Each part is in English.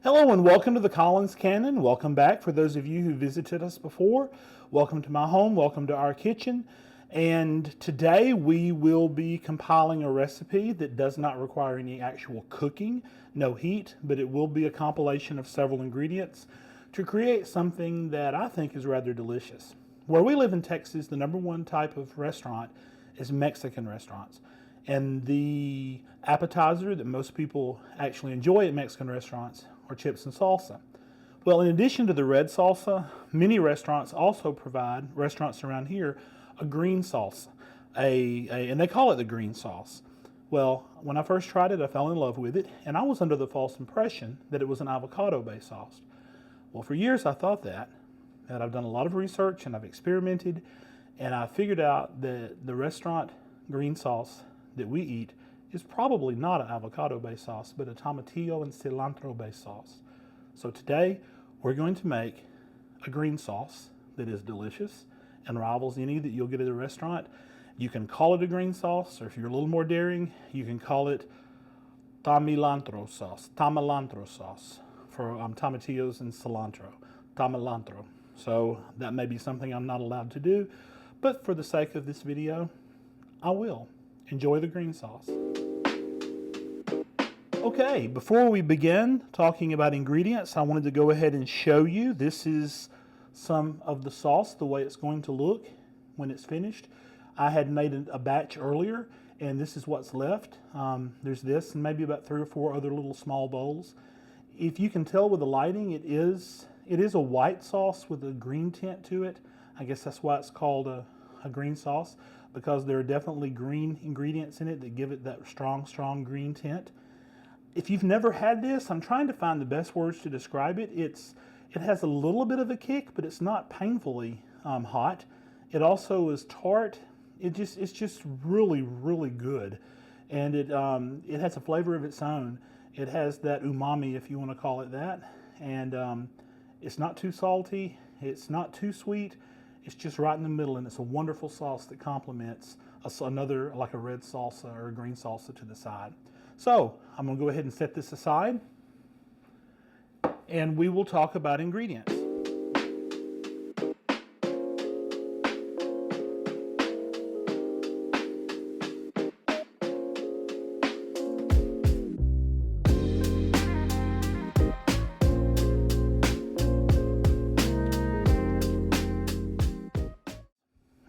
Hello and welcome to the Collins Canon. Welcome back for those of you who visited us before. Welcome to my home, welcome to our kitchen. And today we will be compiling a recipe that does not require any actual cooking, no heat, but it will be a compilation of several ingredients to create something that I think is rather delicious. Where we live in Texas, the number one type of restaurant is Mexican restaurants. And the appetizer that most people actually enjoy at Mexican restaurants are chips and salsa. Well, in addition to the red salsa, many restaurants also provide, restaurants around here, a green salsa, and they call it the green sauce. Well, when I first tried it, I fell in love with it, and I was under the false impression that it was an avocado-based sauce. Well, for years I thought that I've done a lot of research and I've experimented, and I figured out that the restaurant green sauce that we eat is probably not an avocado-based sauce, but a tomatillo and cilantro-based sauce. So today, we're going to make a green sauce that is delicious and rivals any that you'll get at a restaurant. You can call it a green sauce, or if you're a little more daring, you can call it Tomalantro sauce for tomatillos and cilantro, Tomalantro. So that may be something I'm not allowed to do, but for the sake of this video, I will. Enjoy the green sauce. Okay, before we begin talking about ingredients, I wanted to go ahead and show you. This is some of the sauce, the way it's going to look when it's finished. I had made a batch earlier, and this is what's left. There's this and maybe about 3 or 4 other little small bowls. If you can tell with the lighting, it is a white sauce with a green tint to it. I guess that's why it's called a green sauce, because there are definitely green ingredients in it that give it that strong green tint. If you've never had this, I'm trying to find the best words to describe it. It has a little bit of a kick, but it's not painfully hot. It also is tart. It's just really good, and it has a flavor of its own. It has that umami, if you want to call it that, and it's not too salty. It's not too sweet. It's just right in the middle, and it's a wonderful sauce that complements another, like a red salsa or a green salsa to the side. So I'm going to go ahead and set this aside, and we will talk about ingredients.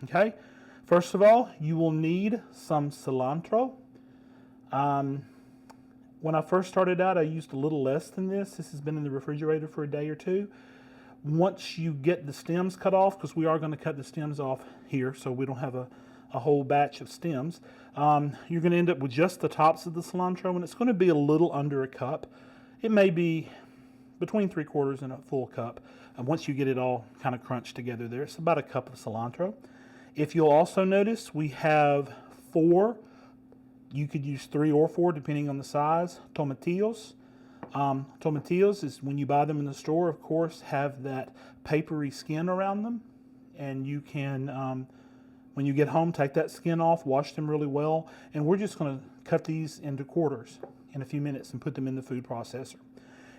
Okay, first of all, you will need some cilantro. When I first started out, I used a little less than this. This has been in the refrigerator for a day or two. Once you get the stems cut off, because we are going to cut the stems off here, so we don't have a whole batch of stems, you're going to end up with just the tops of the cilantro, and it's going to be a little under a cup. It may be between 3/4 and a full cup. And once you get it all kind of crunched together there, it's about a cup of cilantro. If you'll also notice, we have 4, you could use 3 or 4 depending on the size, tomatillos. Tomatillos is when you buy them in the store, of course, have that papery skin around them. And you can, when you get home, take that skin off, wash them really well. And we're just going to cut these into quarters in a few minutes and put them in the food processor.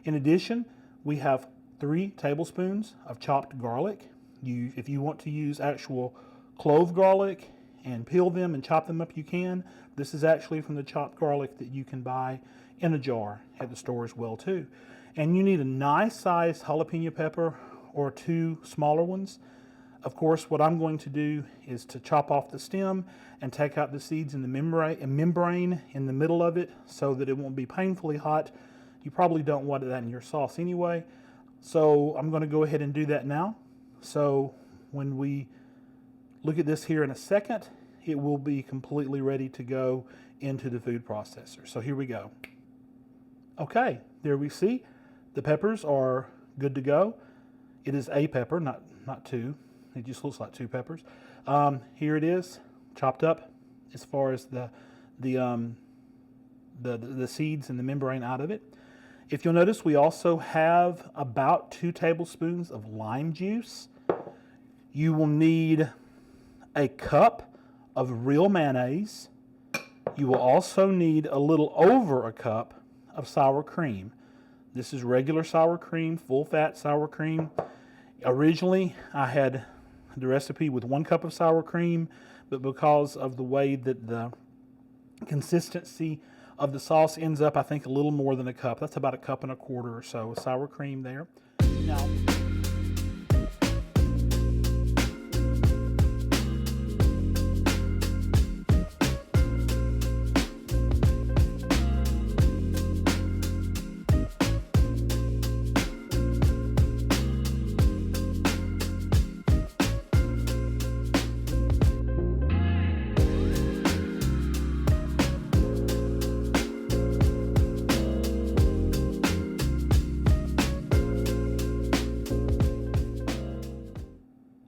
In addition, we have 3 tablespoons of chopped garlic. If you want to use actual clove garlic and peel them and chop them up, you can. This is actually from the chopped garlic that you can buy in a jar at the store as well too. And you need a nice sized jalapeno pepper or 2 smaller ones. Of course, what I'm going to do is to chop off the stem and take out the seeds in the membrane in the middle of it so that it won't be painfully hot. You probably don't want that in your sauce anyway. So I'm going to go ahead and do that now. So when we look at this here in a second, it will be completely ready to go into the food processor. So here we go. Okay, there we see the peppers are good to go. It is a pepper, not 2. It just looks like 2 peppers. Here it is, chopped up as far as the seeds and the membrane out of it. If you'll notice, we also have about 2 tablespoons of lime juice. You will need a cup of real mayonnaise. You will also need a little over a cup of sour cream. This is regular sour cream, full fat sour cream. Originally, I had the recipe with 1 cup of sour cream, but because of the way that the consistency of the sauce ends up, I think a little more than a cup. That's about 1.25 cups or so of sour cream there. Now,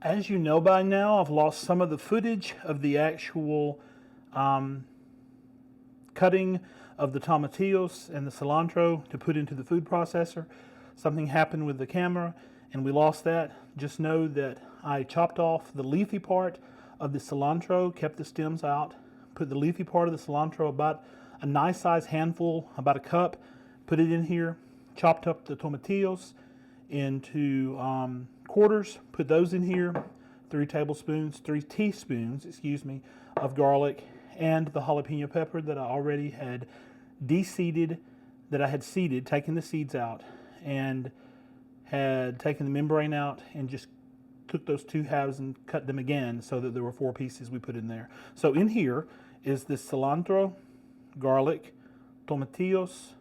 as you know by now, I've lost some of the footage of the actual cutting of the tomatillos and the cilantro to put into the food processor. Something happened with the camera and we lost that. Just know that I chopped off the leafy part of the cilantro, kept the stems out, put the leafy part of the cilantro, about a nice size handful, about 1 cup, put it in here, chopped up the tomatillos into quarters, put those in here, 3 teaspoons, excuse me, of garlic, and the jalapeno pepper that I already had de-seeded, that I had seeded, taken the seeds out, and had taken the membrane out, and just took those 2 halves and cut them again so that there were 4 pieces we put in there. So in here is the cilantro, garlic, tomatillos,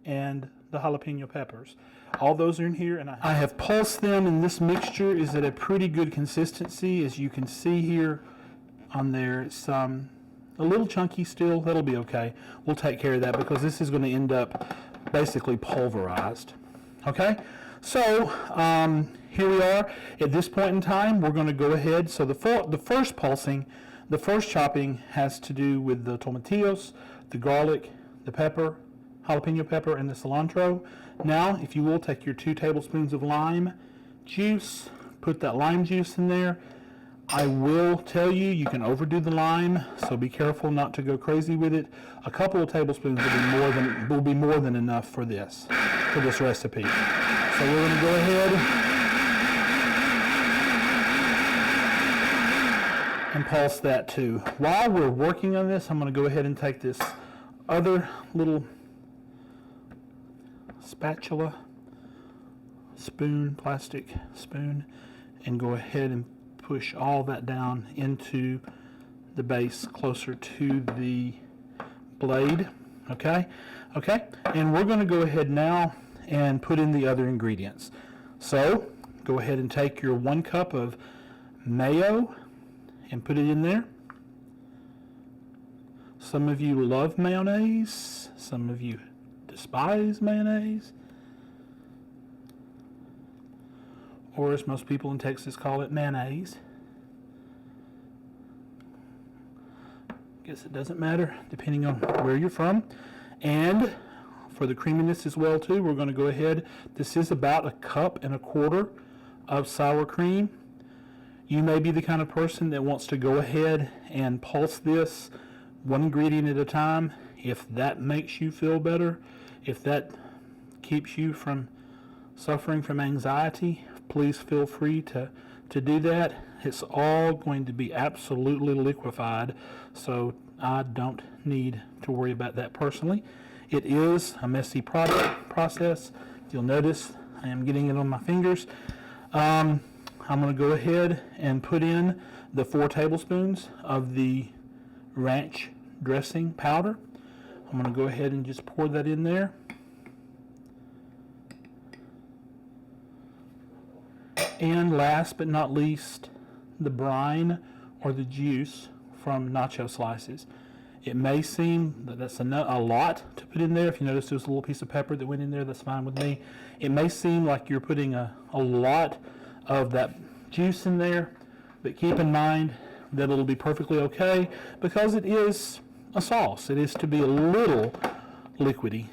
and the jalapeno peppers. All those are in here, and I have pulsed them, and this mixture is at a pretty good consistency. As you can see here on there, it's a little chunky still. That'll be okay. We'll take care of that because this is going to end up basically pulverized. Okay, so here we are. At this point in time, we're going to go ahead. So the first pulsing, the first chopping has to do with the tomatillos, the garlic, the pepper, jalapeno pepper, and the cilantro. Now, if you will, take your 2 tablespoons of lime juice, put that lime juice in there. I will tell you, you can overdo the lime, so be careful not to go crazy with it. A couple of tablespoons will be more than enough for this recipe. So we're going to go ahead and pulse that too. While we're working on this, I'm going to go ahead and take this other little spatula, spoon, plastic spoon, and go ahead and push all that down into the base closer to the blade. Okay, and we're going to go ahead now and put in the other ingredients. So go ahead and take your 1 cup of mayo and put it in there. Some of you love mayonnaise, some of you despise mayonnaise, or as most people in Texas call it, mayonnaise. Guess it doesn't matter depending on where you're from. And for the creaminess as well too, we're going to go ahead, this is about 1.25 cups of sour cream. You may be the kind of person that wants to go ahead and pulse this 1 ingredient at a time. If that makes you feel better, if that keeps you from suffering from anxiety, please feel free to do that. It's all going to be absolutely liquefied, so I don't need to worry about that personally. It is a messy process. You'll notice I am getting it on my fingers. I'm going to go ahead and put in the 4 tablespoons of the ranch dressing powder. I'm going to go ahead and just pour that in there. And last but not least, the brine or the juice from nacho slices. It may seem that that's a lot to put in there. If you notice there's a little piece of pepper that went in there, that's fine with me. It may seem like you're putting a lot of that juice in there, but keep in mind that it'll be perfectly okay because it is a sauce. It is to be a little liquidy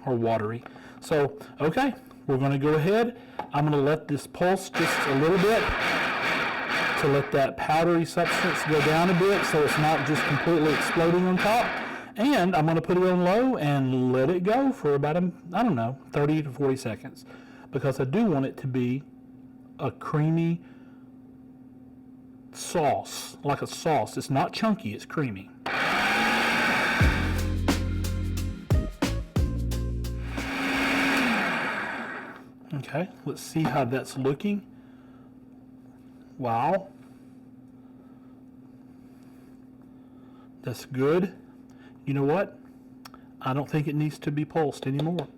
or watery. So, okay, we're going to go ahead. I'm going to let this pulse just a little bit to let that powdery substance go down a bit so it's not just completely exploding on top. And I'm going to put it on low and let it go for about, I don't know, 30 to 40 seconds. Because I do want it to be a creamy sauce, like a sauce. It's not chunky, it's creamy. Okay, let's see how that's looking. Wow. That's good. You know what? I don't think it needs to be pulsed anymore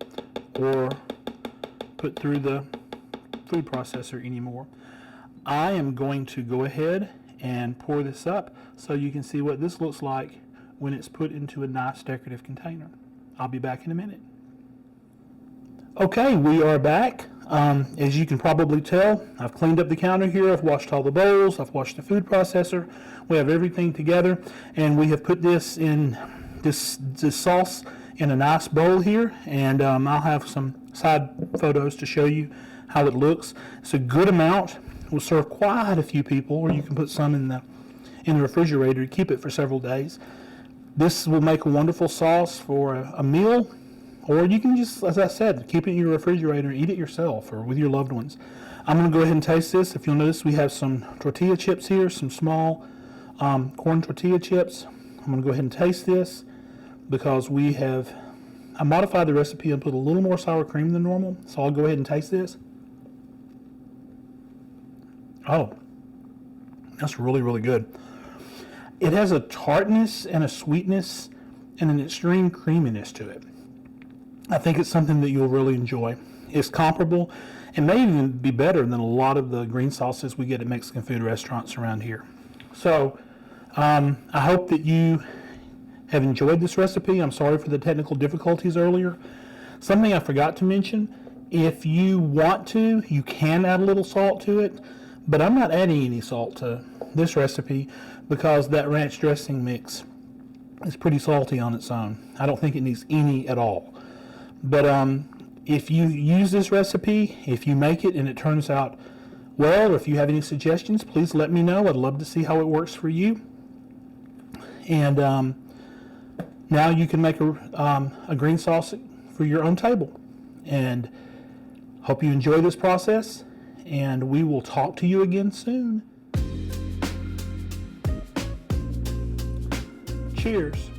or put through the food processor anymore. I am going to go ahead and pour this up so you can see what this looks like when it's put into a nice decorative container. I'll be back in a minute. Okay, we are back. As you can probably tell, I've cleaned up the counter here. I've washed all the bowls. I've washed the food processor. We have everything together, and we have put this in this sauce in a nice bowl here, and I'll have some side photos to show you how it looks. It's a good amount. Will serve quite a few people, or you can put some in the refrigerator to keep it for several days. This will make a wonderful sauce for a meal, or you can just, as I said, keep it in your refrigerator and eat it yourself or with your loved ones. I'm going to go ahead and taste this. If you'll notice, we have some tortilla chips here, some small corn tortilla chips. I'm going to go ahead and taste this because I modified the recipe and put a little more sour cream than normal. So I'll go ahead and taste this. Oh, that's really, really good. It has a tartness and a sweetness and an extreme creaminess to it. I think it's something that you'll really enjoy. It's comparable and may even be better than a lot of the green sauces we get at Mexican food restaurants around here. So I hope that you have enjoyed this recipe. I'm sorry for the technical difficulties earlier. Something I forgot to mention, if you want to, you can add a little salt to it, but I'm not adding any salt to this recipe because that ranch dressing mix is pretty salty on its own. I don't think it needs any at all. But if you use this recipe, if you make it and it turns out well, or if you have any suggestions, please let me know. I'd love to see how it works for you. And now you can make a green sauce for your own table. And hope you enjoy this process, and we will talk to you again soon. Cheers.